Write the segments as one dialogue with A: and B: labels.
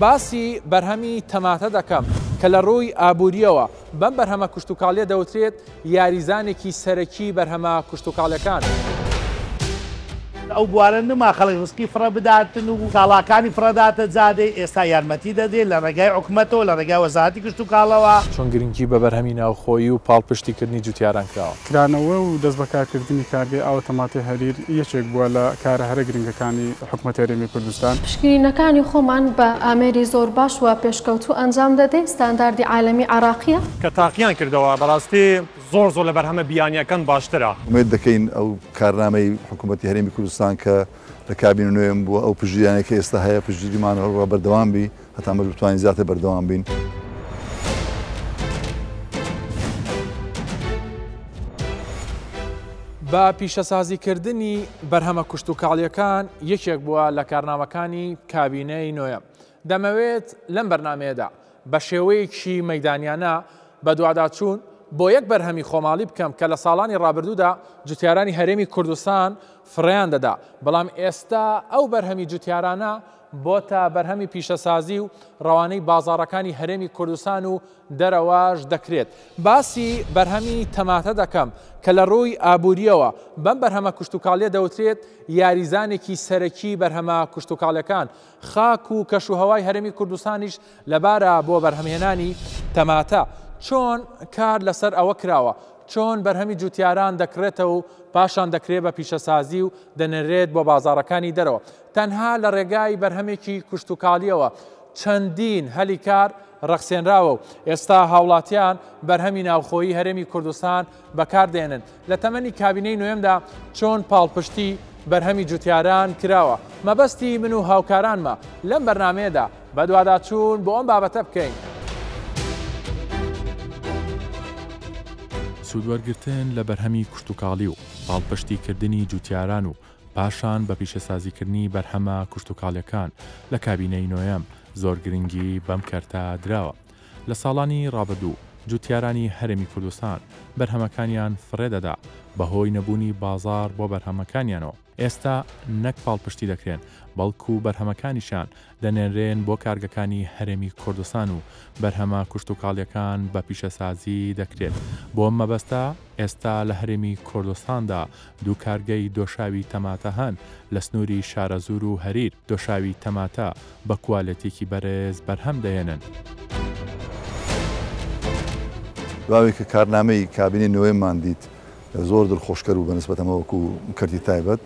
A: باسی بەرهەمی تەماتە دەکەم کە لە ڕووی ئابوووریەوە بەم بەرهەمە کوشتتوکاڵیە دەوترێت یاریزانێکی سەرەکی بەرهەمە کوشتتوکاڵەکان.
B: ئەو بوارە نما خەڵک ڕسکی فڕە بداتن و کاڵاکانی فڕەداتە جادەی ئێستا یارمەتی دەدێت لە ڕێگای حکومەتەوە لە ڕێگای وەزارەتی کشتتوکاڵەوە.
A: چۆن گرنگی بە بەرهەمی ناوخۆیی و پاڵپشتیکردنی جوتیاران کراوە.
C: کرانەوە و دەست بەکارکردنی کارگەی ئاوە تەماتی هەریر یەکێک بووە لە کارە هەرە گرنگەکانی حکوومەت هەرێمی کوردستان.
D: پشکنینەکانی خۆمان بە ئامێری زۆر باش و پێشکەوتوو ئەنجام دەدەین ستانداردی عالەمی عراقیە
E: کە تاقییان کردەوە بەڕاستی زۆر لە بەرهەمە بیانیەکان باشترە.
F: ئومێد دەکەین ئەو کارنامەی حکوومەتی هەرێمی کوردستان کە لە کابین نوێم بووە ئەو پژگیرانێکە ئێستا هەیە پژگیریمان هەڵوە بەردەوام بی هەتا ئەمە بتوانین زیاتر بەردەوام بین.
A: بە پیشەسازیکردنی بەرهەمە کوشتتوکاڵیەکان یەکێک بووە لە کارنامەکانی کابینەی نوێم. دەمەوێت لەم بەرنمەیەدا بە شێوەیەکی مەیدانیانە بە دوواداچوون بۆ یەک بەرهەمی خۆماڵی بکەم کە لە ساڵانی ڕابردوودا جوتیارانی هەرێمی کوردستان فڕیان دەدا، بەڵام ئێستا ئەو بەرهەمی جوتیارانە بۆتە بەرهەمی پیشەسازی و ڕەوانەی بازاڕەکانی هەرێمی کوردستان و دەرەوەش دەکرێت. باسی بەرهەمی تەماتە دەکەم کە لە ڕووی ئابوووریەوە بەم بەرهەمە کوشتتوکاڵیە دەوترێت یاریزانێکی سەرەکی بەرهەمە کوشتتوکاڵەکان. خاک و کەشوهەوای هەرێمی کوردستانیش لەبارە بۆ بەرهەمهێنانی تەماتە چۆن کار لەسەر ئەوە کراوە، چۆن بەرهەمی جوتیاران دەکرێتەوە و پاشان دەکرێت بە پیشەسازی و دەنێرێت بۆ بازاڕەکانی دەرەوە. تەنها لە ڕێگای بەرهەمێکی کوشتتوکاڵیەوە چەندین هەلی کار ڕەخسێنراوە و ئێستا هاوڵاتیان بەرهەمی ناوخۆیی هەرێمی کوردستان بەکاردێنن. لە تەمەنی کابینەی نوێمدا چۆن پاڵپشتی بەرهەمی جوتیاران کراوە. مەبەستی من و هاوکارانمە لەم بەرنمەیەدا بە دوواداچوون بۆ ئەم بابەتە بکەین. سوودوەرگرتن لە بەرهەمی کوشتتوکاڵی و پاڵپشتیکردنی جوتیاران و پاشان بە پیشەسازیکردنی بەرهەمە کوشتتوکاڵیەکان لە کابینەی نوێم زۆر گرنگی بەم کەرتە دراوە. لە ساڵانی ڕابردوو جوتیارانی هەرێمی کوردستان بەرهەمەکانیان فڕێدەدا بەهۆی نەبوونی بازار بۆ بەرهەمەکانیانەوە. ئێستا نەک پاڵپشتی دەکرێن بەڵکو بەرهەمەکانیشان دەنێنرێن بۆ کارگەکانی هەرێمی کوردستان و بەرهەمە کوشتتوکاڵیەکان بە پیشەسازی دەکرێت. بۆ ئەم مەبەستە ئێستا لە هەرێمی کوردستاندا دوو کارگەی دۆشاوی تەماتە هەن لە سنووری شارەزور و هەریر. دۆشاوی تەماتە بە کوالەتێکی بەرز بەرهەم دەهێنن.
F: باوی کە کارنامەی کابینی نوێمان دیت زۆر دڵخۆشکەر و بەنسبەتەمەوەکو کردی تایبەت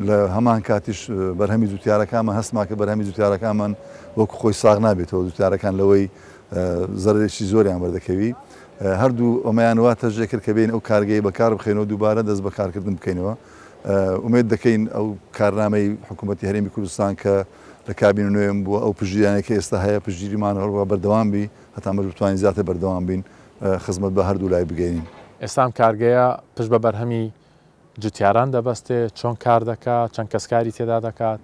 F: لە هەمان کاتیش بەرهەمی جوتیارەکانمان هەستما کە بەرهەمی جوتیارەکانمان وەکو خۆی ساغ نابێتەوە جوتیارەکان لەوەی زەرێکی زۆریان بەردەکەوی هەردوو ئەمەیان وا تەژێ کرد کە بین ئەو کارگەی بەکار بخێنەوە دووبارە دەست بەکارکردن بکەینەوە. ئومێد دەکەین ئەو کارنامەی حکوومەتی هەرێمی کوردستان کە لە کابین نوێم بووە ئەو پژگیرانێکە ئێستا هەیە پژگیریمان هەڵوە بەردەوام بی هەتا ئەمە بتوانین زیاتر بەردەوام بین خزمەت بە هەردوو لای بگەینین.
A: ئێستام کارگەیە پشت بە بەرهەمی جوتیاران دەبەستێت چۆن کار دەکات چەند کەسکاری تێدا دەکات.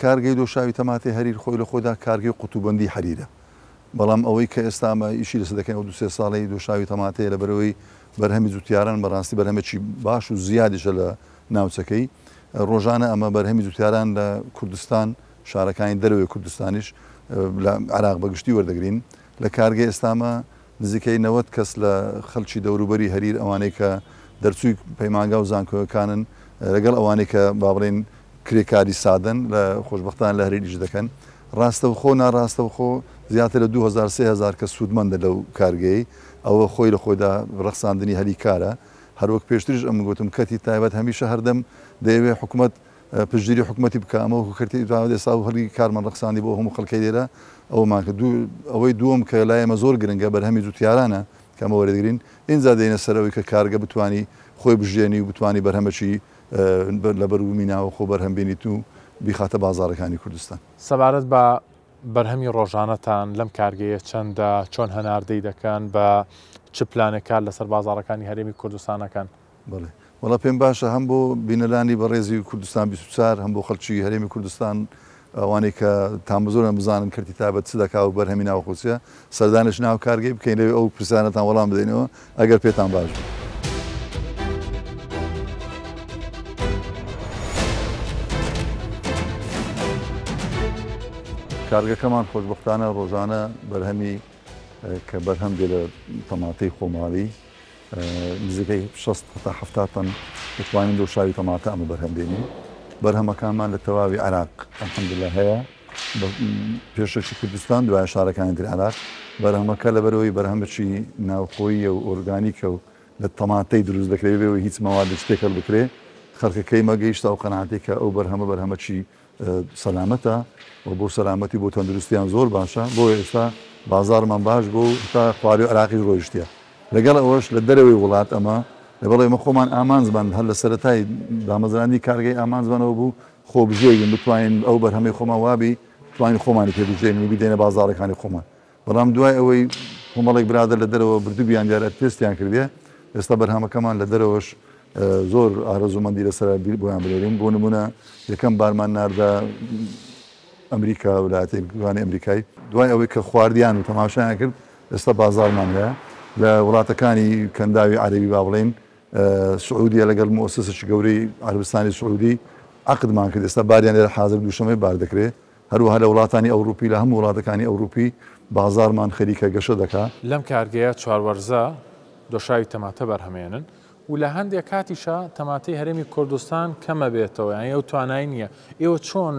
F: کارگەی دۆشاوی تەماتی هەریر خۆی لە خۆدا کارگەی قوتوبەندی هەریرە، بەڵام ئەوەی کە ئێستامە ئیشی لەسەر دەکەن ئەو 2-3 ساڵەی دۆشاوی تەماتەیە لەبەرەوەی بەرهەمی جوتیاران بەڕاستی بەرهەمێکی باش و زیادیشە لە ناوچەکەی. ڕۆژانە ئەمە بەرهەمی جوتیاران لە کوردستان شارەکانی دەروێ کوردستانیش لە عراق بەگشتی وەردەگرین. لە کارگەی ئێستامە نزیکەی 90 کەس لە خەڵکی دەوروبەری هەریر ئەوانەی کە دەرچووی پەیمانگا و زانکۆیەکانن لەگەڵ ئەوانەی کە باڵێن کرێکاری سادن لە خۆشبەختان لە هەرێریش دەکەن. ڕاستەوخۆ ناڕاستەوخۆ زیاتر لە 2000-3000 کە سوودمەندە لەو کارگەی ئەوە خۆی لە خۆیدا ڕەخساندنی هەلی کارە. هەروەک پێشتریش ئەم گوتم کەتی تایبەت هەمیشە هەردەم دەیەوێت حکوومەت پشتگیری حکوومەتی بکە ئەمە کردی ئێستا و هەری کارمان ڕەخساندی بۆ هەموو خەڵکەی لێرە ئەومان کە ئەوەی دووەم کە لای ئەمە زۆر گرنگە بەرهەمی جوتیارانە کە ئەمە وەردەگرین ئینجا دێنە سەرەوەی کە کارگە بتوانی خۆی بژێنی و بتوانی بەرهەمەکی لەبەر و میناوە خۆ بەرهەم بینیت و بیخاتە بازاڕەکانی کوردستان.
A: سەبارەت بە بەرهەمی ڕۆژانەتان لەم کارگەیە چەندە چۆن هەناردەی دەکەن بە چ پلانێکار لەسەر بازاڕەکانی هەرێمی کوردستانەکان؟
F: بڵێ وەڵا پێم باشە هەم بۆ بینەلانی بەڕێزی کوردستان 24 هەم بۆ خەڵکی هەرێمی کوردستان ئەوانەی کە تامزۆرە بزانن کردی تابەت چ دەکا و بەرهەمی ناوخۆچیە سەردانش ناو کارگەی بکەین لەوێ ئەو پرسیارەتان وەڵام بدەینەوە ئەگەر پێتان باش بێت. کارگەکەمان خۆشبەختانە ڕۆژانە بەرهەمی کە بەرهەم دێ لە تەماتەی خۆماڵی نزیکەی 60 تا 70 تن دەتوانین دۆشاوی تەماتە ئەمە بەرهەم دێنین. بەرهەمەکانمان لە تەواوی عێراق ئەلحەمدولیلا هەیە، پێشەکی کوردستان دوای شارەکانی تر عێراق. بەرهەمەکە لەبەرەوەی بەرهەمەکی ناوخۆیی و ئۆرگانیکە و لە تەماتەی دروست دەکرێت بێەوەی هیچ مەواد شتێکە بکرێ خەڵکەکەی مەگەیشتا و قەناعەتی کە ئەو بەرهەمەکی سەلامەتە و بۆ سەلامەتی بۆ تەندروستیان زۆر باشە. بۆ ئێستا بازارمان باش بۆ تا خواری و عێراقی ڕۆیشتە. لەگەڵ ئەوەش لە دەرەوەی وڵات ئەمە لەبەڵێ ئێمە خۆمان ئامانزمان هەر لە سەرەتای دامەزرانی کارگەی ئامانزمانەوە بوو خۆبژێگین بتوانین ئەو بەرهەمەی خۆمان وابی توانین خۆمانی پێبژێنین و بیدێنە بازاڕەکانی خۆمان. بەڵام دوای ئەوەی کۆمەڵێک برادر لە دەرەوە بردوبیان دیارە تێستیان کردێ، ئێستا بەرهەمەکەمان لە دەرەوەش زۆر ئارەزومەندی لەسەر بۆیان بێرین. بۆ نمونە یەکەم بارمان ناردە ئەمریکا وڵاتانی ئەمریکای، دوای ئەوەی کە خواردیان و تەماشایان کرد ئێستا بازارمان هەیە لە وڵاتەکانی کەنداوی عەرەبی با بڵێن سعودیە لەگەڵ مؤسسەی گەورەی عەربستانی سعودی عەقدمان کرد. ئێستا باریان لێرە حاضر دووشەمەی بار دەکرێت. هەروەها لە وڵاتانی ئەوروپی لە هەموو وڵاتەکانی ئەوروپی بازارمان خەریکە گەشە دەکات.
A: لەم کارگەیە چواروەرزە دۆشاوی تەماتە بەرهەمێنن و لە هەندێک کاتیشە تەماتەی هەرێمی کوردستان کەمە بێتەوە، یان ئەو توانای نییە. ئێوە چۆن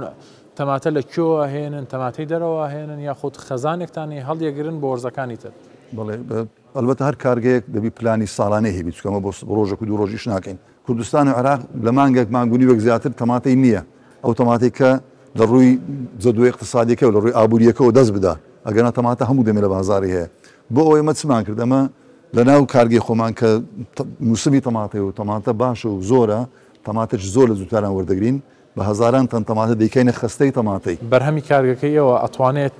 A: تەماتە لە کوێوە هێنن، تەماتەی دەرەوە هێنن یاخود خەزانێکتانی هەڵیەگرن بۆ وەرزەکانی تر؟
F: بڵێ ئەلبەتە هەر کارگەیەک دەبی پلانی ساڵانەی هەبی، چکەمە بۆ ڕۆژێک و دوو ڕۆژیش ناکەین. کوردستان و عێراق لە مانگێک مانگونی وەک زیاتر تەماتەی نییە. ئەو تەماتەی کە لە ڕووی جەدوی اقتصادیەکە و لە ڕووی ئابوووریەکەەوە دەست بدات، ئەگەنا تەماتە هەموو دەمێ لە بازاری هەیە. بۆ ئەوەی ئێمە چمان کرد ئەمە لە ناو کارگەی خۆمان کە موسمی تەماتە و تەماتە باشە و زۆرە، تەماتەش زۆر لە زووتاران وەردەگرین بە هەزاران تەن تەماتە دەیکەینە خستەی تەماتەی.
A: بەرهەمی کارگەکەیەوە ئەتوانێت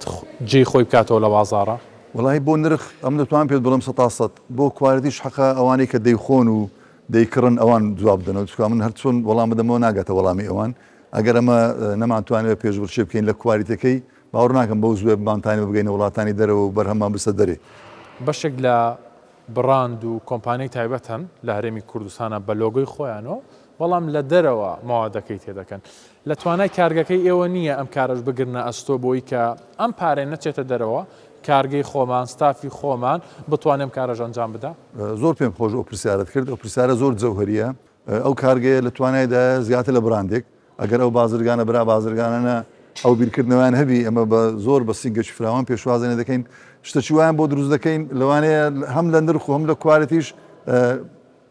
A: جێی خۆی بکاتەوە لە بازارە؟
F: وڵی بۆ نرخ ئەم دەتوان پێت بڵم 100 بۆ کواردیش حەقا ئەوانەی کە دەیخۆن و دەیکڕن ئەوان جواب بدەنەوە، چکە من هەر چۆن وەڵام بدەمەوە ناگاتە وەڵامی ئەوان. ئەگەر ئەمە نەمانتوانێت پێشبڕچێ بکەین لە کواریتەکەی باوەڕ ناکەم بەو زوێ بانتانی بگەینە وڵاتانی دەرەوە و بەرهەمان بسە دەرێ.
A: بەشێک لە بڕاند و کۆمپانیای تایبەت هەن لە هەرێمی کوردستانە بە لۆگۆی خۆیانەوە، بەڵام لە دەرەوە ماوادەکەی تێدەکەن. لە توانای کارگەکەی ئێوە نییە ئەم کارەش بگرنە ئەستۆ بۆی کە ئەم پارێن نەچێتە دەرەوە، کارگەی خۆمان ستافی خۆمان بتوانێم کارەژ ئەنجام بدە؟
F: زۆر پێم خۆش ئەو پرسیارەت کرد. ئەو پرسیارە زۆر جەوهەریە. ئەو کارگەیە لە توانایدا زیاتر لە براندێک ئەگەر ئەو بازرگانە برا بازرگانانە ئەو بیرکردنەوەیان هەبی ئەمە بە زۆر بە سینگەشی فراوان پێشوازانە دەکەین، شتەی وایان بۆ دروست دەکەین لەوانەیە هەم لە نرخ و هەم لە کوالەتیش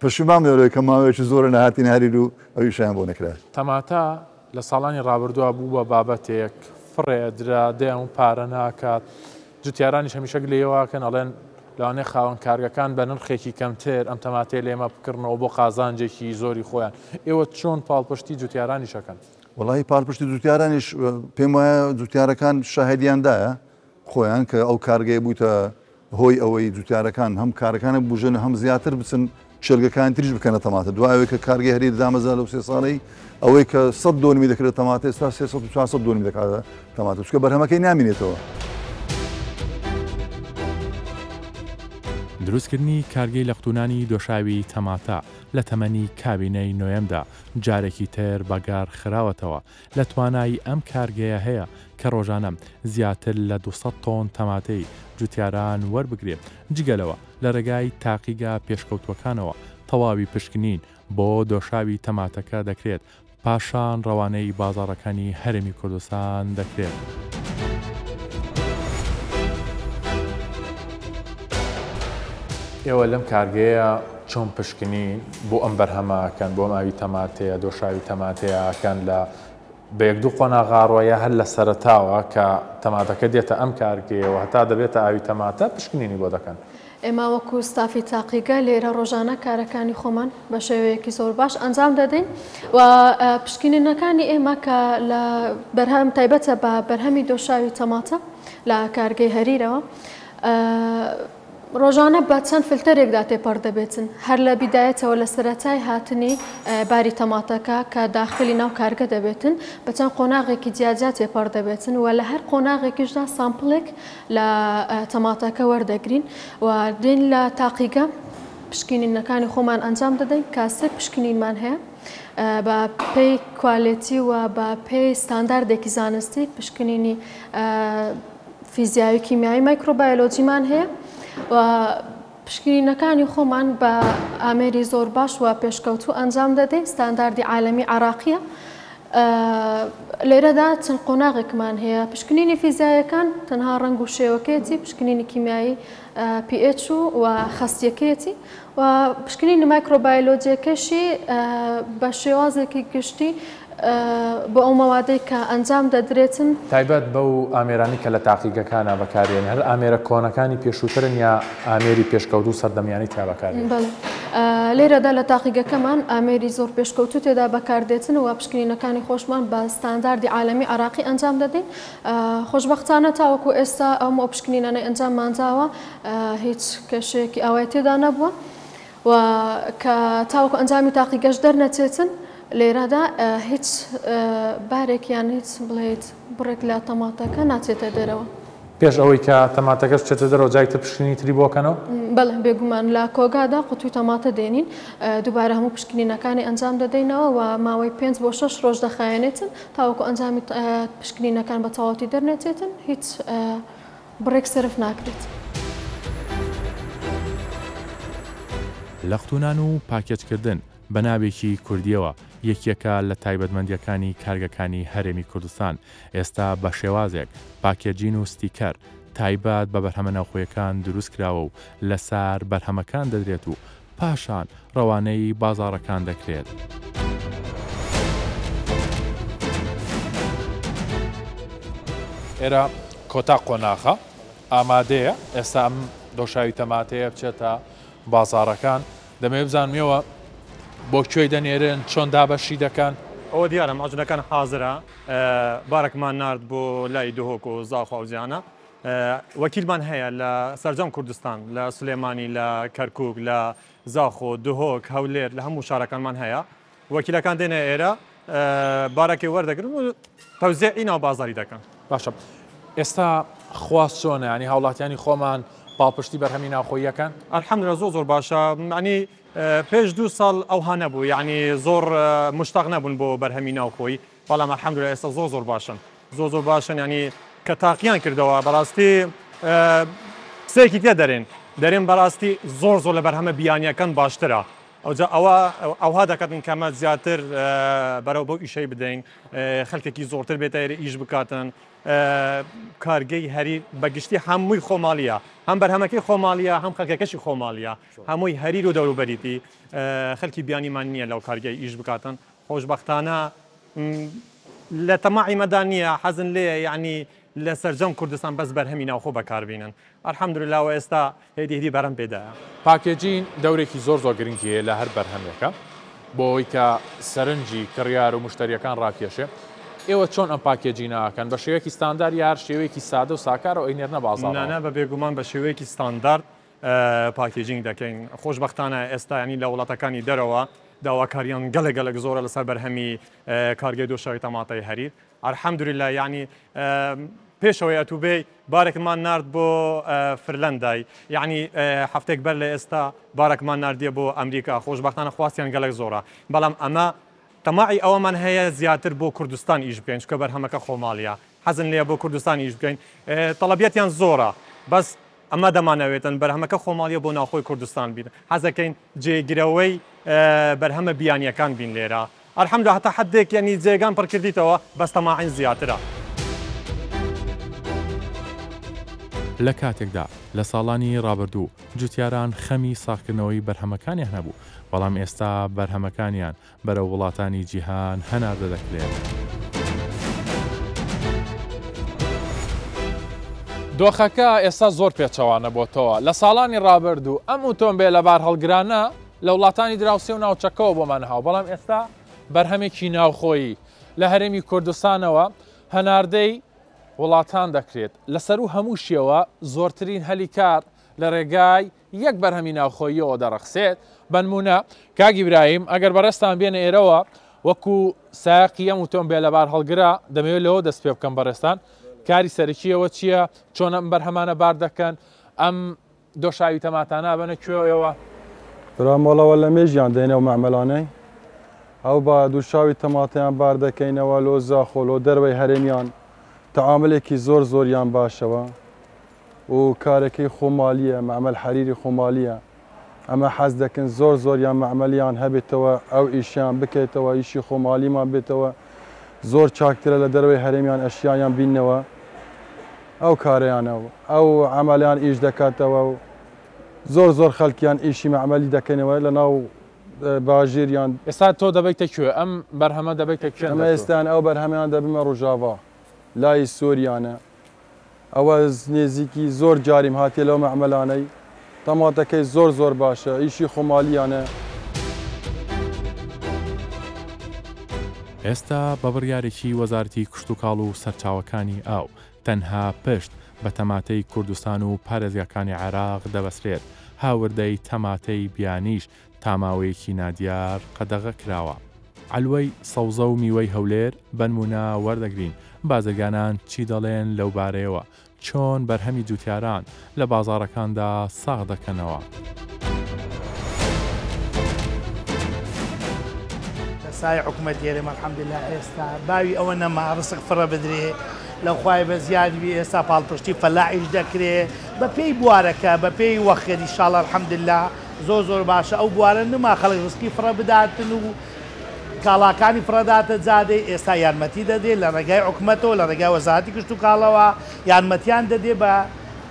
F: پەشیمان لەوەی کە ماوەیەکی زۆرە نەهاتی هەریر و ئەویشیان بۆ نەکرا.
A: تەماتە لە ساڵانی ڕابردووە بوو بە بابەتێک فڕێ درا دێ و پارە ناکات، جوتیارانیش هەمیشە لێەوەکەن ئەڵێن لەوانەیە خاوەن کارگەکان بە نرخێکی کەمتر ئەم تەماتێ لێمە بکردنەوە بۆ قازانجێکی زۆری خۆیان. ئێوە چۆن پاڵپشتی جوتیارانیشەکەن؟
F: وڵی پاڵپشتی جوتیارانیش پێم وایە جوتیارەکان شاهدیاندایە خۆیان کە ئەو کارگەی بوویتە هۆی ئەوەی جوتیارەکان هەم کارەکانە بژێنە هەم زیاتر بچن چێلگەکان تریش بکەنە تەماتە. دوایەوەی کە کارگەی هەرێ دامەزا لەو 3 ساڵەی ئەوەی کە 100 دۆنمی دەکرێت تەماتە ئێستا 400 دۆنمی دەکاتە تەماتە، چکە بەرهەمەکەی نامینێتەوە.
A: دروستکردنی کارگەی لە قوتونانی دۆشاوی تەماتە لە تەمەنی کابینەی نوێمدا جارێکی تر بەگار خراوەتەوە. لە توانای ئەم کارگەیە هەیە کە ڕۆژانە زیاتر لە 200 تۆن تەماتەی جوتیاران وەربگرێت. جگەلەوە لە ڕێگای تاقیگا پێشکەوتوەکانەوە تەواوی پشکنین بۆ دۆشاوی تەماتەکە دەکرێت، پاشان ڕەوانەی بازاڕەکانی هەرێمی کوردستان دەکرێت. ئێوە لەم کارگەیە چۆن پشکنین بۆ ئەم بەرهەماکەن بۆ ئەم ئاوی تەماتەیە دۆشاوی تەماتەیەکەن لە بە یەک دوو قۆناغاڕۆیە هەر لە سەرتاوە کە تەماتەکە دێتە ئەم کارگەیەوە هەتا دەبێتە ئاوی تەماتە پشکنینی بۆ دەکەن؟
D: ئێمە وەکو ستافی تاقیگە لێرە ڕۆژانە کارەکانی خۆمان بە شێوەیەکی زۆر باش ئەنجام دەدەین و پشکنینەکانی ئێمە کە لە بەرهەم تایبەتە بە بەرهەمی دۆشاوی تەماتە لە کارگەی هەریرەوە ڕۆژانە بە چەند فلتەرێکدا تێپەڕ دەبێتن، هەر لە بیدایەتەوە لە سەرەتای هاتنی باری تەماتەکە کە داخلی ناو کارگە دەبێتن بە چەند قۆناغێکی جیاجیا تێپەڕ دەبێتن و لە هەر قۆناغێکیشدا سامپڵێک لە تەماتەکە وەردەگرین و دێن لە تاقیگە پشکنینەکانی خۆمان ئەنجام دەدەین. کاسە پشکنینمان هەیە بە پێی کوالیتی و بە پێی ستانداردێکی زانستی پشکنینی فیزیایی کیمیایی مایکرۆبایۆلۆجیمان هەیە و پشکنینەکانی خۆمان بە ئامێری زۆر باش و پێشکەوتوو ئەنجام دەدەین ستانداردی عالەمی عراقیە لێرەدا چەند قۆناغێکمان هەیە پشکنینی فیزیایەکان تەنها ڕنگ و شێوەکەیەتی پشکنینی کیمیایی pH و خەستیەکەیەتی و پشکنینی مایکرۆبایۆلۆجیەکەشی بە شێوازێکی گشتی بۆ ئەو مەوادەی کە ئەنجام دەدرێتن
A: تایبەت بەو ئامێرانی کە لە تاقیگەکانە بەکارێن هەر ئامێرە کۆنەکانی پێشووترن یا ئامێری پێشکەوت و سەردەمیانی تا بەکارێن
D: لێرەدا لە تاقیگەکەمان ئامێری زۆر پێشکەوتو تێدا بەکاردێتن و پشکنینەکانی خۆشمان بە ستانداردی عالەمی عراقی ئەنجام دەدەین خۆشبەختانە تاوەکو ئێستا ئەم پشکنینانەی ئەنجام مانجاوە هیچ کێشەیەکی ئەوەی تێدا نەبووە و کە تاوەکو ئەنجامی تاقیگەش دەرنەچێتن لێرەدا هیچ بارێکیان هیچ بڵێیت بڕێک لە تەماتەکە ناچێتە دەرەوە
A: پێش ئەوەی کە تەماتەکەش بچێتە دەرەوە جای تر پشکنینی تری بۆکەنەوە
D: بەڵێ بێگومان لە کۆگادا قوتوی تەماتە دێنین دووبارە هەموو پشکنینەکانی ئەنجام دەدەینەوە و ماوەی 5 بۆ 6 ڕۆژ دەخایەنێتن تاوەکو ئەنجامی پشکنینەکان بە تەواوەتی دەرنێچێتن هیچ بڕێک سرف ناکرێت.
A: لەختونان و پاکێجکردن بە ناوێکی کوردیەوە یەکێکە لە تایبەتمەندیەکانی کارگەکانی هەرێمی کوردستان ئێستا بە شێوازێک پاکێجین و ستیکەر تایبەت بە بەرهەمە ناوخۆیەکان دروست کراوە و لەسەر بەرهەمەکان دەدرێت و پاشان ڕەوانەی بازاڕەکان دەکرێت. ئێرە کۆتا قۆناغە ئامادەیە ئێستا ئەم دۆشاوی تەماتەیە بچێتە بازاڕەکان دەمەوێت بزانمەوە بۆ کوێی دەنێرن چۆن دابەشی دەکەن
E: ئەوە دیارە ماجنەکان حازرە بارێکمان نرد بۆ لای دهۆک و زاخ و زیانە وەکیلمان هەیە لە سەرجەم کوردستان لە سلێمانی لە کەرکووک لە زاخ و دهۆک هەولێر لە هەموو شارەکانمان هەیە وەکیلەکان دێنە ئێرە بارەکەی وەردەگرن و تەوزیعی ناو بازاری دەکەن.
A: باشە ئێستا خواست چۆنە ینی هاوڵاتیانی خۆمان پاڵپشتی بەرهەمی ناوخۆییەکان
E: ئەلحەمدولە زۆر باشە ینی پێش 2 ساڵ ئەوها نەبوو یعنی زۆر مشتاق نەبوون بۆ بەرهەمی ناوخۆی بەڵام ئەلحەمدولە ئێستا زۆر باشن زۆر باشن ینی کە تاقییان کردەوە بەڕاستی قسەیەکی تێ دەرێن بەڕاستی زۆر لە بەرهەمە بیانیەکان باشترە ئەوها دەکاتن کەمە زیاتر بەرەو بۆ ئیشەی بدەین خەڵکێکی زۆرتر بێتە ئیش بکاتن کارگەی هەری بەگشتی هەمووی خۆماڵیە هەم بەرهەمەکەی خۆماڵیە هەم خەڵکەکەشی خۆماڵیە هەمووی هەریر و دەوروبەریتی خەڵکی بیانیمان نییە لەو کارگەی ئیش بکاتن خۆشبەختانە لە تەماعی مەدا نییە حەزن لێ یعنی لە سەرجەم کوردستان بەس بەرهەمی ناوخۆ بەکاربینن ئەلحەمدوللاوە ئێستا هێدی بەرەم پێدایە.
A: پاکێجین دەورێکی زۆر گرنگیە لە هەر بەرهەمێکە بۆ ئەوی کە سەرنجی کڕیار و مشتریەکان ڕاکێشێ ئێوە چۆن ئەم پاکێجینەکەن بە شێوەیەکی ستاندار یار شێوەیەکی سادە و ساکارەوە ئەینێرنە بازاڕانە
E: بە بێگومان بە شێوەیەکی ستاندارد پاکێجینگ دەکەین خۆشبەختانە ئێستا ینی لە وڵاتەکانی دەرەوە داواکاریان گەلێک زۆرە لەسەر بەرهەمی کارگەی دۆشاوی تەماتەی هەریر ئەلحەمدوللا یعنی پێشەوەی ئەتوبێ بارێکمان نرد بۆ فرلەندای یعنی هەفتێک بەر لە ئێستا بارێکمان نردیە بۆ ئەمریکا خۆشبەختانە خواستیان گەلێک زۆرە بەڵام ئەمە تەماعی ئەوەمان هەیە زیاتر بۆ کوردستان ئیش بکەین چکە بەرهەمەکە خۆماڵیە حەزن لێ بۆ کوردستان ئیش بکەین تەڵەبیەتیان زۆرە بەس ئەمە دەمانەوێتن بەرهەمەکە خۆماڵیە بۆ ناوخۆی کوردستان بین حەزەکەین جێگیرەوەی بەرهەمە بیانیەکان بین لێرە ئەلحەمدوللا هەتا حەدێک یعنی جێگان پڕکردیتەوە بەس تەماعین زیاترە.
A: لە کاتێکدا لە ساڵانی ڕابردوو جوتیاران خەمی ساختکردنەوەی بەرهەمەکانیان هەبوو بەڵام ئێستا بەرهەمەکانیان بەرەو وڵاتانی جیهان هەناردە دەکرێت. دۆخەکە ئێستا زۆر پێچەوانە بۆتەوە لە ساڵانی ڕابردوو ئەم ئۆتۆمبیلە بار هەڵگرانە لە وڵاتانی دراوسێ و ناوچەکەەوە بۆمان هاو بەڵام ئێستا بەرهەمێکی ناوخۆیی لە هەرێمی کوردستانەوە هەناردەی وڵاتان دەکرێت لەسەر و هەموو شێوە زۆرترین هەلی کار لە ڕێگای یەک بەرهەمی ناوخۆییەوە دەڕەخسێت بەنمونە کاگی برایم ئەگەر بەڕێستان بێنە ئێرەوە وەکو ساقی ئەم ئۆتۆمبیلە بار هەڵگرا دەمەوێت لەوە دەست پێ بکەم بەڕێستان کاری سەرەکیەوە چییە چۆن ئەم بەرهەمانە بار دەکەن ئەم دۆشاوی تەماتانە بنە کوێەوە
G: فرامۆڵەوە لە مێژیان دێنە و مەعمەلانەی ئەو با دووشاوی تەماتیان بار دەکەینەوە لۆ زاخۆ لۆ دەروەی هەرێمیان تەعاملێکی زۆریان باشەوە و کارەکەی خۆمالیە مەعمەل حەریری خۆمالیە ئەمە حەز دەکەن زۆریان مەعمەلیان هەبێتەوە ئەو ئیشیان بکەیتەوە ئیشی خۆمالیمان بێتەوە زۆر چاکترە لە دەروەی هەرێمیان ئەشیایان بینەوە ئەو کارەیانەوە ئەو عملیان ئیش دەکاتەوە و زۆر خەڵکیان ئیشی مەعمەلی دەکەنەوە لە ناو باژیریان.
A: ئێستا تۆ دەبێتە کوێ ئەم بەرهەمە دەبێتە کوێ؟
G: ئەمە ئێستان ئەو بەرهەمیان دەبمە ڕۆژاوا لای سۆریانە ئەوە نێزیکی زۆر جاریم هاتیە لەو مەعمەلانەی تەماتەکەی زۆر باشە ئیشی خۆمالیانە.
H: ئێستا بە بڕیارێکی وەزارەتی کشتتوکاڵ و سەرچاوەکانی ئاو تەنها پشت بە تەماتەی کوردستان و پارێزگاکانی عێراق دەبەسرێت هاوردەی تەماتەی بیانیش تاماوەیەکی نادیار قەدەغە کراوە. علوەی سەوزە و میوەی هەولێر بەنمونە وەردەگرین بازرگانان چی دەڵێن لەو بارەیەوە چۆن بەرهەمی جوتیاران لە بازاڕەکاندا ساغ دەکەنەوە.
B: سای حکوومەت ئێرەمە الحەمدوللا ئێستا باوی ئەوە نەما ڕسق فڕە بدرێ لە خوای بە زیادبی ئێستا پاڵپشتی فەلاحیش دەکرێ بە پێی بوارەکە بە پێی وەخێری ئینشاڵڵا الحەمدوللا زۆر باشە ئەو بوارە نما خەڵک ڕسکی فڕە بداتن و کاڵاکانی فڕەداتە جادەی ئێستا یارمەتی دەدێ لە ڕێگای حکوومەتەوە لە ڕێگای وەزارەتی کشتتوکاڵەوە یارمەتیان دەدێ بە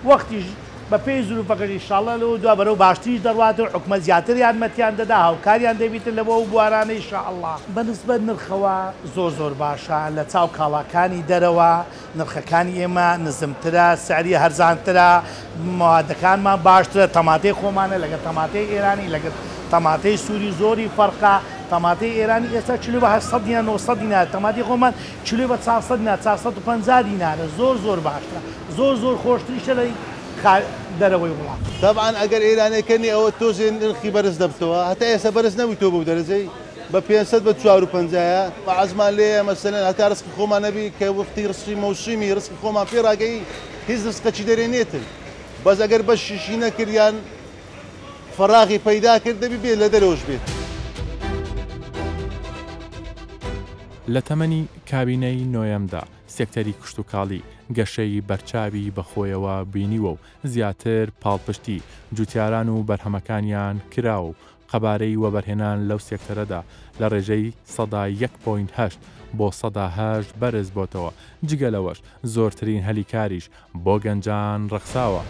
B: وەختیش بە پێی زروفەکەی ئینشاڵڵا لەوە دوا بەرەو باشتریش دەڕواتەوە حکوومەت زیاتر یارمەتیان دەدا هاوکاریان دەبیتن لە بۆ بوارانە ئینشاءڵڵا بەنسبەت نرخەوە زۆر باشە لە چاو کاڵاکانی دەرەوە نرخەکانی ئێمە نزمترە سعری هەرزانترە موادەکانمان باشترە تەماتەی خۆمانە لەگەڵ تەماتەی ئێرانی لەگەڵ تەماتەی سووری زۆری فەرقا تەماتەی ئێرانی ئێستا چلو بە 800 دینار 900 دینار تەماتی خۆمان چلو بە 400 دینار 450 دینارە زۆر باشترە زۆر خۆشتریشە لەی دەرەوەی وڵات.
I: طبعا ئەگەر ئێرانەکەنی ئەوە تۆزێن نرخی بەرز دەبتەوە هەتا ئێستا بەرز نەبوویتەوە بەو دەرەجەی بە 500 بە 450 بەعەزمان لێ مەسەلەن هەتا ڕسکی خۆمان نەبی کە وەختی ڕسکی مەوسیمی ڕسکی خۆمان پێ ڕاگەی هیچ ڕسقەکی دەرێنێتن بەس ئەگەر بەشیشی نەکردیان فەراغی پەیدا کرد دەبی بێت لە دەرەوەش بێت.
H: لە تەمەنی کابینەی نۆیەمدا سێکتەری کشتتوکاڵی گەشەی بەرچاوی بەخۆیەوە بینیوە و زیاتر پاڵپشتی جوتیاران و بەرهەمەکانیان کراوە و قەبارەی وەبەرهێنان لەو سێکتەرەدا لە ڕێژەی 1.8 بۆ 108 بەرز بۆتەوە جگەلەوەش زۆرترین هەلیکاریش بۆ گەنجان ڕەخساوە.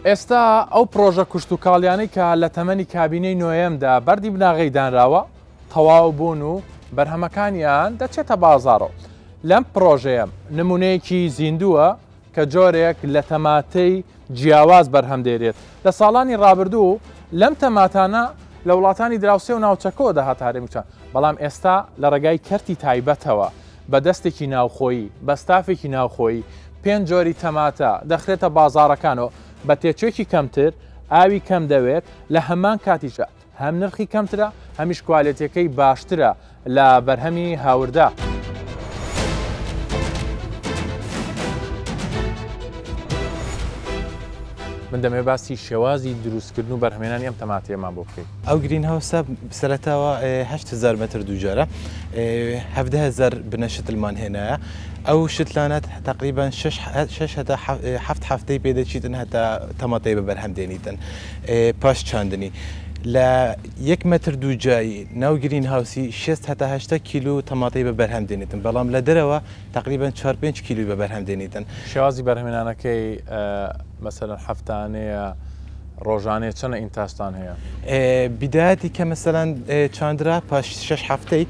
A: ئێستا ئەو پرۆژە کشتتوکاڵیانەی کە لە تەمەنی کابینەی نۆیەمدا بەردی بناغی دانراوە تەواو بوون و بەرهەمەکانیان دەچێتە بازاڕەوە. لەم پرۆژەیە نمونەیەکی زیندووە کە جۆرێک لە تەماتەی جیاواز بەرهەم دێرێت. لە ساڵانی ڕابردوو لەم تەماتانە لە وڵاتانی دراوسێ و ناوچەکەەوە داهات هەرێمیچە بەڵام ئێستا لە ڕێگای کەرتی تایبەتەوە بە دەستێکی ناوخۆیی بە ستافێکی ناوخۆیی 5 جۆری تەماتە دەخرێتە بازاڕەکانەوە بە تێچێکی کەمتر ئاوی کەم دەوێت لە هەمان کاتیشە هەم نرخی کەمترە هەمیش کوالێتەکەی باشترە لە بەرهەمی هاوردا. من دەمێ باسی شێوازی دروستکردن و بەرهەمێنانی ئەم تەماتەیەمان بۆ بکەیت.
J: ئەو گرین هاوسە سەرەتاوە 8,000 متر دووجارە 17,000 بنەشتلمان هێنایە ئەو شتلانەت تقریبا 6 هەتا 7 هەفتەی پێدەچیتن هەتا تەماتەی بە بەرهەم دێنیتن پاش چاندنی لە 1 متر دووجایی ناو گرین هاوسی 6 هەتا 8 کیلو تەماتەی بە بەرهەم دێنیتن بەڵام لە دەرەوە تقریبا 4-5 کیلوی بە بەرهەم دێنیتن.
A: شێوازی بەرهەمێنانەکەی مەسەلەن هەفتانەیە ڕۆژانەیە چەنە ئینتاستان هەیە؟
J: بیدایەتی کە مەسەلەن چاندرا پاش 6 هەفتەی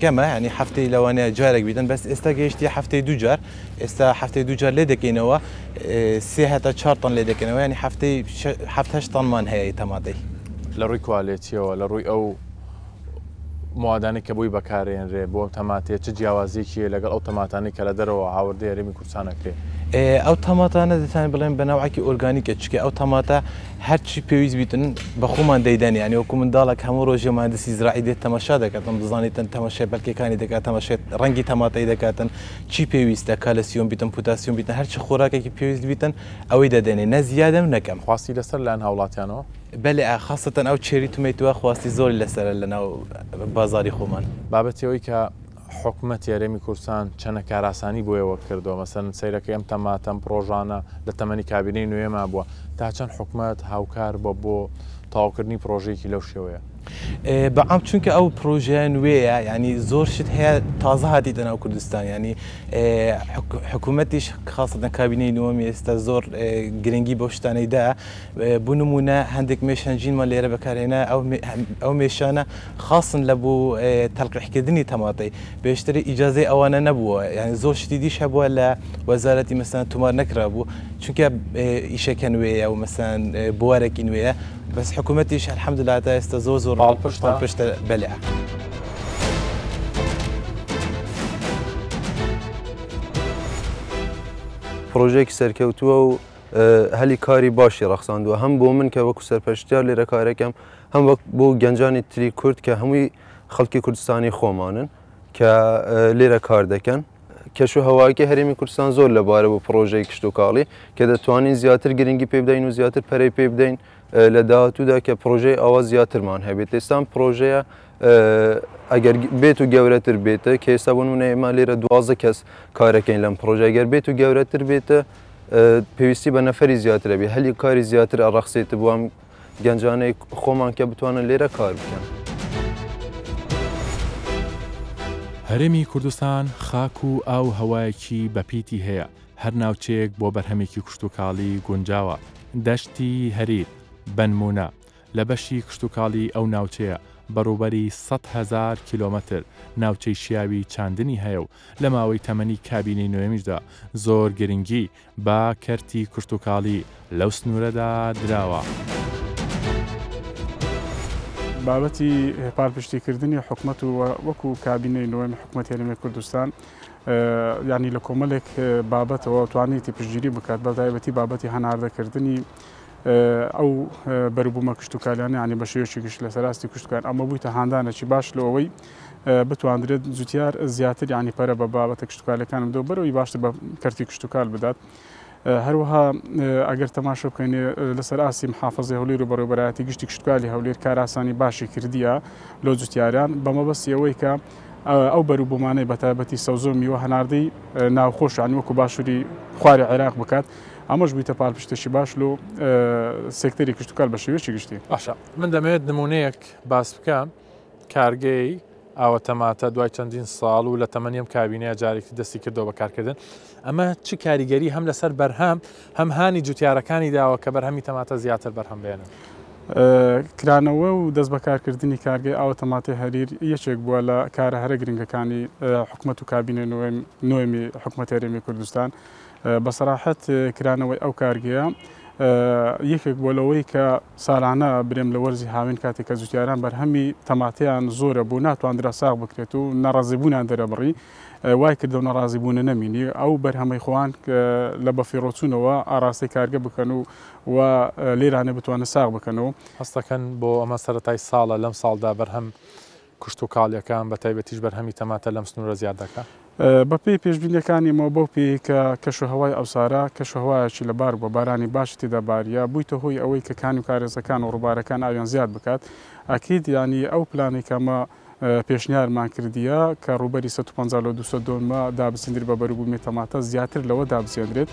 J: گەمە ینی هەفتەی لەوانەیە جارێک بیدەن بەس ئێستا گەیشتی هەفتەی دووجار ئێستا هەفتەی دووجار لێ دەکەینەوە 3 هەتا 4 تن لێ دەکەنەوە ینی هەفتەی 7 تنمان هەیە تەماتەی
A: لە ڕووی کوالێتیەوە لە ڕووی ئەو موادانی کە بووی بەکارێنرێ بۆ تەماتێ چه جیاوازێکی لەگەڵ ئەو تەماتانی کە لە دەرەوە هاوردە هەرێمی کوردستانەکرێ؟
J: ئەو تەماتانە دەتوانین بڵێن بە ناوعکی ئۆرگانیکە چکە ئەو تەماتە هەرچی پێویست بیتن بە خۆمان دەیدەنی ینی وەکو منداڵێک هەموو ڕۆژێ مهندسی زراعی دێت تەماشا دەکاتن بزانیتن تەماشای بەلکەکانی دەکات تەماشێت ڕەنگی تەماتەی دەکاتن چی پێویستە کالسیۆم بیتن پوتاسیۆم بیتن هەرچی خۆراکێکی پێویست بیتن ئەوەی دەدێنێ نە زیادە و نەکەم
A: خواستی لەسەر لایەن هاوڵاتیانەوە
J: بەێ خاستن ئەو چێری تومێتوە خواستی زۆری لەسەر لەناو بازاری خۆمان
A: بابەتەوەی کە حکوومەت یاریێمی کوردستان چەنە کاراسانی بۆیەوە کردەوە مەسەن سەیرەکە ئەم تەماتەم پرۆژانە لە تەمەنی کابینەی نوێما بووە تا چەند حکوومەت هاوکار بۆ تاواکردنی پرۆژەیەکی لەو شێوەیە
J: بەعام چونکە ئەو پرۆژە نوێیە ینی زۆر شت هەیە تازە هاتیتە ناو کوردستان ینی حکوومەتیش خاستن کابینەی نوەمی ئێستا زۆر گرنگی بۆ شتانەیدا بوو نمونە هەندێک مێشەنجینمە لێرە بەکارهێنا ئەو مێشانە خاصن لە بۆ تەلقیحکردنی تەماتەی بێشتری ئیجازەی ئەوانە نەبووە ینی زۆر شتی دیش هەبووە لە وەزارەتی مەسەن تومار نەکرا بوو چونکە ئیشەکە نوێیە و مەسەن بوارێکی نوێیە بەس حکوومەتیش الحەمدولillah تا ئێستا زۆر پشتە بەلێ
K: پرۆژێکی سەرکەوتووە و هەلی کاری باشی ڕەخساندووە هەم بۆ من کە وەکو سەرپەرشتیار لێرە کارێکم هەم بۆ گەنجانی تری کورد کە هەمووی خەڵکی کوردستانی خۆمانن کە لێرە کار دەکەن کەش و هەواکە هەرێمی کوردستان زۆر لەبارە بۆ پرۆژەی کشت و کاڵی کە دەتوانین زیاتر گرنگی پێ بدەین و زیاتر پەرەی پێ بدەین لە داهاتوودا کە پرۆژەی ئاوا زیاترمان هەبێت ئێستان پرۆژەیە ئەگەر بێت و گەورەتر بێتە کە ئێستا بوون منە ئێمە لێرە 12 کەس کارەکەین لەم پرۆژە گەر بێت و گەورەتر بێتە پێویستی بە نەفەری زیاترە بێ هەلی کاری زیاتر ئەڕەخسێتە بووام گەنجانەی خۆمان کە بتوانن لێرە کار بکەن.
H: هەرێمی کوردستان خاک و ئاو هەوایەکی بەپیتی هەیە هەر ناوچەیەک بۆ بەرهەمێکی کشتتوکاڵی گونجاوە دەشتی هەریر بنمونە لە بەشی کشتتوکاڵی ئەو ناوچەیە بەڕوبەری 100,000 کیلۆمەتر ناوچەی شیاوی چاندنی هەیە و لە ماوەی تەمەنی کابینەی نوێمیشدا زۆر گرنگی با کەرتی کشتتوکاڵی لەو سنوورەدا دراوە.
C: بابەتی پاڵپشتیکردنی حکوومەت و وەکو کابینەی نوێمی حکوومەت هەرێمی کوردستان ینی لە کۆمەڵێک بابەتەوە توانێتی پشتگیری بکات بەتایبەتی بابەتی هەناردەکردنی ئەو بەروبوومە کشتتوکالیانە ینی بە شێوەیەکی گشت لە سەراستی کشتتوکار ئەمە بوویتە هاندانێکی باش لەوەی بتواندرێت زوتیار زیاتر ینی پەرە بە بابەتە کشتتوکالەکانم دۆ بەرەوەی باشتر بە کەرتی کشتتوکال بدات. هەروەها ئەگەر تەماشا بکەین لەسەر ئاسی محافەزی هەولێر و بەڕێوەبەرایەتی گشتی کشتتوکالی هەولێر کاراسانی باشی کردیە لۆ جوتیاریان بەمەبەستی ئەوەی کە ئەو بەروبوومانەی بەتایبەتی سەوزۆمی و هەناردەی ناوخۆشانی وەکو باشووری خواری عێراق بکات ئەمەش بوویتە پاڵپشتێکی باش لۆ سێکتەری کشتتوکال بە شێوەیەکی گشتی.
A: باشە من دەمەوێت نمونەیەک باس بکەم کارگەی ئاوە تەماتە دوای چەندین ساڵ و لە تەمەنیم کابینەیە جارێکی دەستی کردەوە بەکارکردن ئەمە چ کاریگەری هەم لەسەر بەرهەم هەم هانی جوتیارەکانی داوە کە بەرهەمی تەماتە زیاتر بەرهەم بێنن.
C: کرانەوە و دەست بەکارکردنی کارگەی ئاوە تەماتی هەریر یەکێک بووە لە کارە هەرە گرنگەکانی حکوومەت و کابینە نوێمی حکوومەت هەرێمی کوردستان بەسەراحەت کرانەوەی ئەو کارگەیە یەکێک بۆ لەوەی کە ساڵانە برێم لە وەرزی هاوین کاتێک کە زوتیاران بەرهەمی تەماتیان زۆرە بوو ناتواندرا ساغ بکرێت و نەڕازیبوونیان دەرەبڕی وای کردە و نەڕازیبوونە نەمینی ئەو بەرهەمەی خۆیان لە بەفیڕۆچوونەوە ئاراستی کارگە بکەن و لێرانە بتوانە ساغ بکەنەوە
A: هەستەکەن بۆ ئەمە سەرەتای ساڵە لەم ساڵدا بەرهەم کشتتوکاڵیەکان بە تایبەتیش بەرهەمی تەماتە لەم سنوورە زیاد دەکات.
C: بەپێی پێشبینیەکانیمەوە بەو پێی کە کەشوهەوای ئەوسارە کەشوهەوایەکی لەبار بۆ بارانی باشی تێدا باریە بوویتە هۆی ئەوەی کە کانی و کارێزەکان و ڕووبارەکان ئاویان زیاد بکات ئەکید ینی ئەو پلانی کەمە پێشنیارمان کردیە کە ڕووبەری 150 دابسێنرێت بە بەروبوومی تەماتە زیاتر لەوە دابسێنرێت.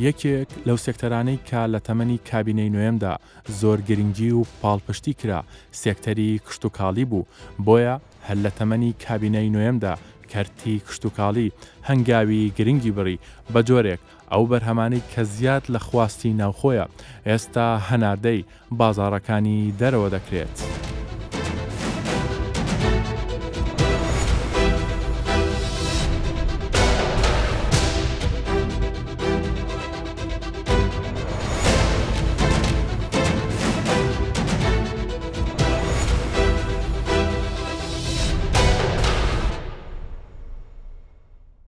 H: یەکێک لەو سێکتەرانەی کە لە تەمەنی کابینەی نوێمدا زۆر گرنگی و پاڵپشتی کرا سێکتەری کشتتوکاڵی بوو بۆیە هەر لە تەمەنی کابینەی نوێمدا کەرتی کشتتوکاڵی هەنگاوی گرنگی بڕی بە جۆرێک ئەو بەرهەمانەی کە زیاد لە خواستی ناوخۆیە ئێستا هەناردەی بازاڕەکانی دەرەوە دەکرێت.